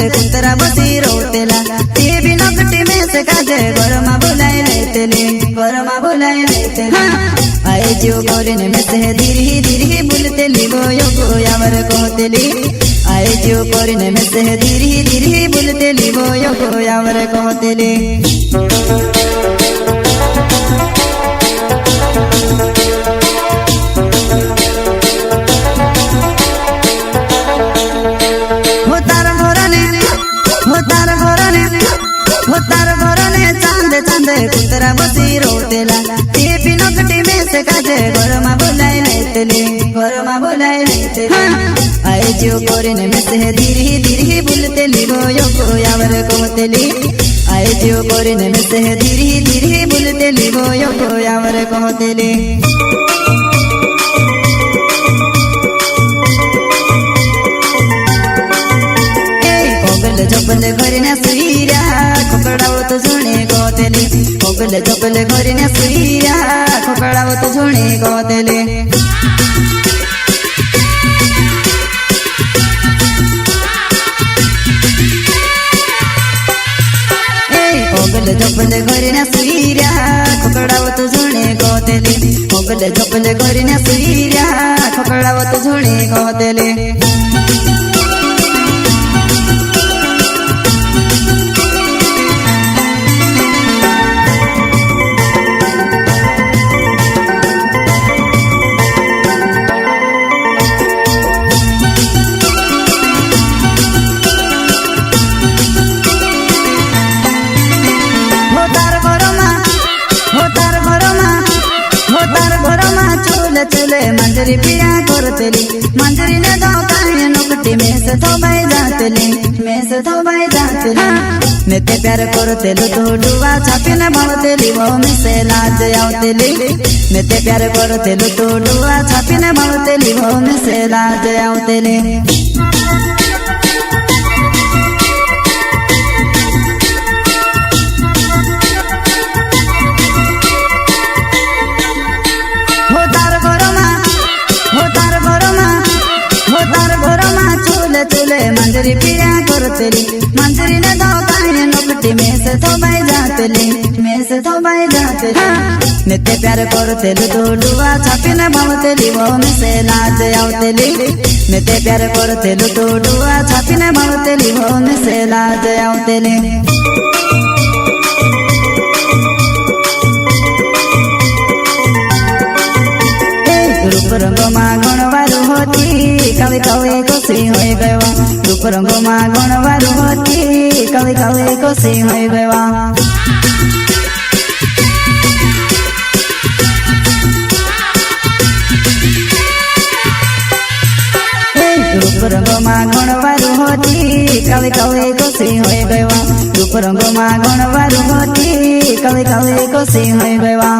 कुतरा बसी रोतेला ते भी नकटी में से काजे घरमा बुलाई लेतेले घरमा बुलाई लेतेले आए जो गोरिन में से धीरे धीरे बुलतेली गोयो गोयावर कहतेली आए जो गोरिन में से धीरे धीरे बुलतेली गोयो गोयावर कहतेली चांदे कुतरा बसी रोतेला ते भी नकटी में से काजे घरमा बुलाई लेतेले घरमा बुलाई लेतेले आए जो गोरिन में से धीरे धीरे बुलतेली गोयो गोयावर कहतेली आए जो गोरिन में से धीरे धीरे बुलतेली गोयो गोयावर कहतेली जपल घरने सुईरा खोकड़ावत झुणे कहतेली ओगल जपल घरने सुईरा खोकड़ावत झुणे कहतेली ओगल जपल घरने सुईरा खोकड़ावत झुणे कहतेली ओगल जपल घरने सुईरा खोकड़ावत झुणे कहतेली चले मंजरी पिया करतेली मंजरी ने दो काहे नकटी में से थोबाई जातेली में से थोबाई जातेली नेते प्यार करतेलो तो डुआ छापी ने भावतेली वो में से लाज आवतेली नेते प्यार करतेलो तो डुआ छापी ने भावतेली वो में से लाज आवतेली मंजरी पिया करतेली मंजरी ने दो काहे नकटी में से थोबाई जातेली में से थोबाई जातेली नेते प्यार करतेलो तो डुआ छापी ने भावतेली वो में से लाज आवतेली नेते प्यार करतेलो तो डुआ छापी ने भावतेली वो में से लाज आवतेली रूप रंग में गणवारू होती कवि कवि खुशी हो गवा रूप रंग में गणवारू होती कवि कवि खुशी हो गवा रूप रंग में गणवारू होती कवि कवि खुशी हो गवा रूप रंग में गणवारू होती कवि कवि खुशी हो गवा।